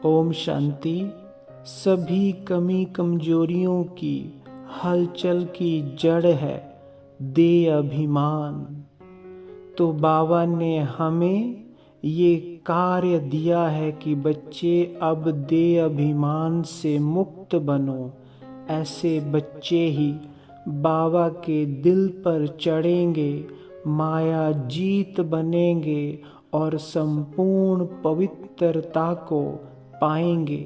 ओम शांति। सभी कमी कमजोरियों की हलचल की जड़ है देह अभिमान। तो बाबा ने हमें ये कार्य दिया है कि बच्चे अब देह अभिमान से मुक्त बनो। ऐसे बच्चे ही बाबा के दिल पर चढ़ेंगे, माया जीत बनेंगे और संपूर्ण पवित्रता को पाएंगे।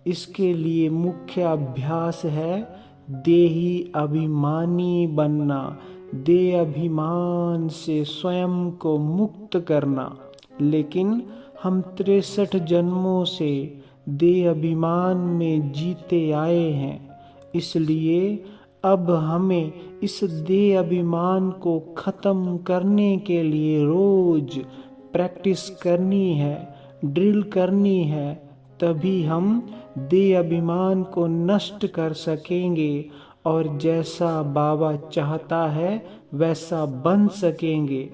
इसके लिए मुख्य अभ्यास है देही अभिमानी बनना, देह अभिमान से स्वयं को मुक्त करना। लेकिन हम 63 जन्मों से देह अभिमान में जीते आए हैं, इसलिए अब हमें इस देह अभिमान को खत्म करने के लिए रोज प्रैक्टिस करनी है, ड्रिल करनी है। तभी हम देह अभिमान को नष्ट कर सकेंगे और जैसा बाबा चाहता है वैसा बन सकेंगे।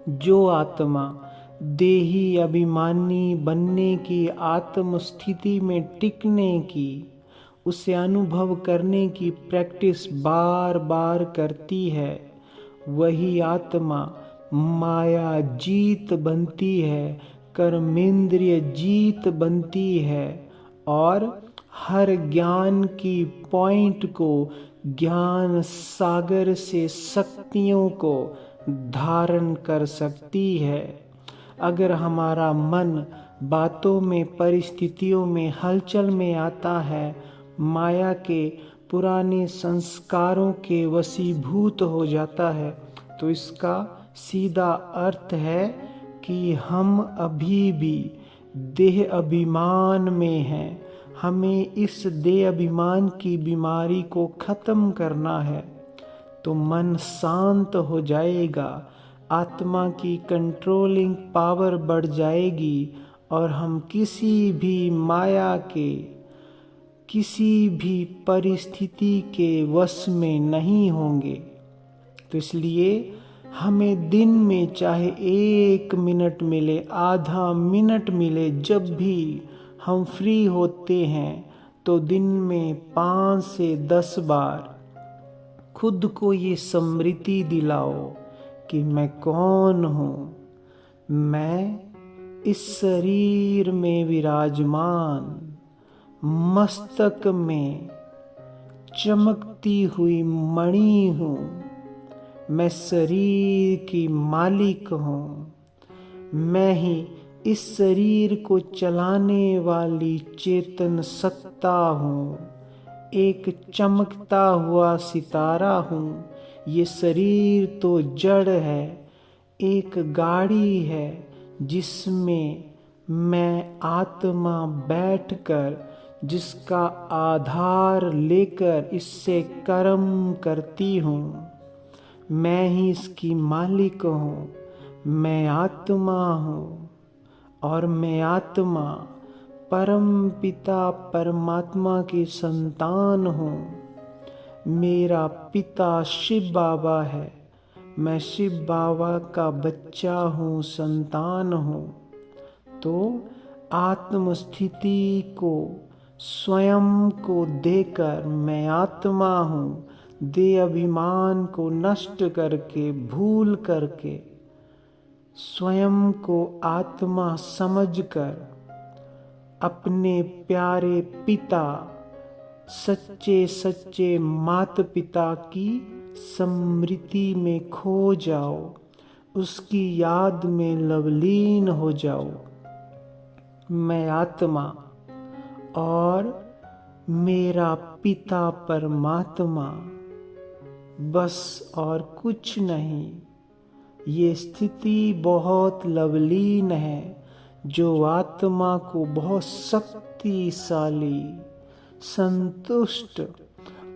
जो आत्मा देही अभिमानी बनने की आत्म स्थिति में टिकने की, उसे अनुभव करने की प्रैक्टिस बार बार करती है, वही आत्मा माया जीत बनती है, कर्मेंद्रिय जीत बनती है और हर ज्ञान की पॉइंट को, ज्ञान सागर से शक्तियों को धारण कर सकती है। अगर हमारा मन बातों में, परिस्थितियों में, हलचल में आता है, माया के पुराने संस्कारों के वशीभूत हो जाता है, तो इसका सीधा अर्थ है कि हम अभी भी देह अभिमान में हैं। हमें इस देह अभिमान की बीमारी को खत्म करना है। तो मन शांत हो जाएगा, आत्मा की कंट्रोलिंग पावर बढ़ जाएगी और हम किसी भी माया के, किसी भी परिस्थिति के वश में नहीं होंगे। तो इसलिए हमें दिन में चाहे 1 मिनट मिले, आधा मिनट मिले, जब भी हम फ्री होते हैं तो दिन में 5 से 10 बार खुद को ये स्मृति दिलाओ कि मैं कौन हूँ। मैं इस शरीर में विराजमान, मस्तक में चमकती हुई मणि हूँ। मैं शरीर की मालिक हूँ। मैं ही इस शरीर को चलाने वाली चेतन सत्ता हूँ। एक चमकता हुआ सितारा हूँ। ये शरीर तो जड़ है, एक गाड़ी है जिसमें मैं आत्मा बैठकर, जिसका आधार लेकर इससे कर्म करती हूँ। मैं ही इसकी मालिक हूँ। मैं आत्मा हूँ और मैं आत्मा परम पिता परमात्मा की संतान हूँ। मेरा पिता शिव बाबा है। मैं शिव बाबा का बच्चा हूँ, संतान हूँ। तो आत्म स्थिति को, स्वयं को देकर मैं आत्मा हूँ, देह अभिमान को नष्ट करके, भूल करके, स्वयं को आत्मा समझकर अपने प्यारे पिता, सच्चे सच्चे माता पिता की स्मृति में खो जाओ, उसकी याद में लवलीन हो जाओ। मैं आत्मा और मेरा पिता परमात्मा, बस और कुछ नहीं। ये स्थिति बहुत लवलीन है जो आत्मा को बहुत शक्तिशाली, संतुष्ट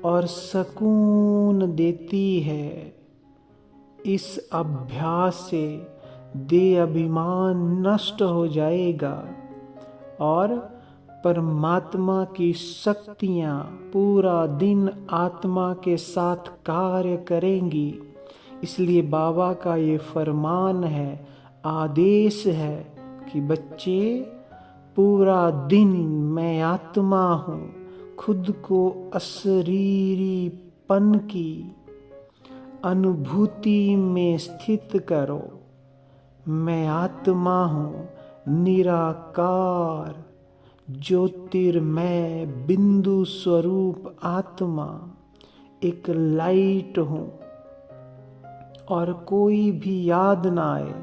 और सुकून देती है। इस अभ्यास से देह अभिमान नष्ट हो जाएगा और परमात्मा की शक्तियाँ पूरा दिन आत्मा के साथ कार्य करेंगी। इसलिए बाबा का ये फरमान है, आदेश है कि बच्चे पूरा दिन मैं आत्मा हूँ, खुद को अशरीरीपन की अनुभूति में स्थित करो। मैं आत्मा हूँ निराकार, ज्योतिर्मय बिंदु स्वरूप आत्मा, एक लाइट हूँ। और कोई भी याद ना आए,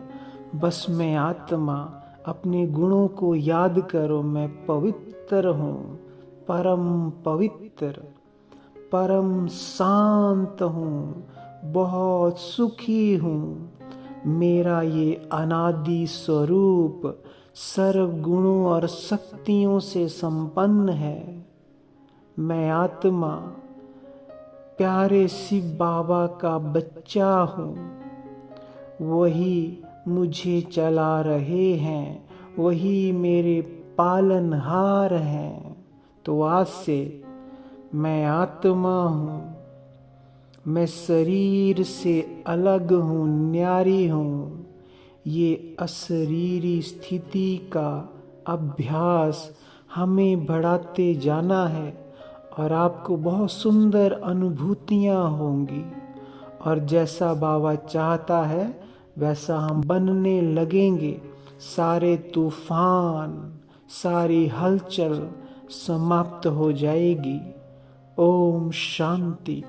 बस मैं आत्मा। अपने गुणों को याद करो। मैं पवित्र हूँ, परम पवित्र, परम शांत हूँ, बहुत सुखी हूँ। मेरा ये अनादि स्वरूप सर्व गुणों और शक्तियों से संपन्न है। मैं आत्मा प्यारे शिव बाबा का बच्चा हूँ। वही मुझे चला रहे हैं, वही मेरे पालनहार हैं। तो आज से मैं आत्मा हूँ, मैं शरीर से अलग हूँ, न्यारी हूँ। ये अशरीरी स्थिति का अभ्यास हमें बढ़ाते जाना है और आपको बहुत सुंदर अनुभूतियाँ होंगी। और जैसा बाबा चाहता है वैसा हम बनने लगेंगे। सारे तूफान, सारी हलचल समाप्त हो जाएगी। ओम शांति।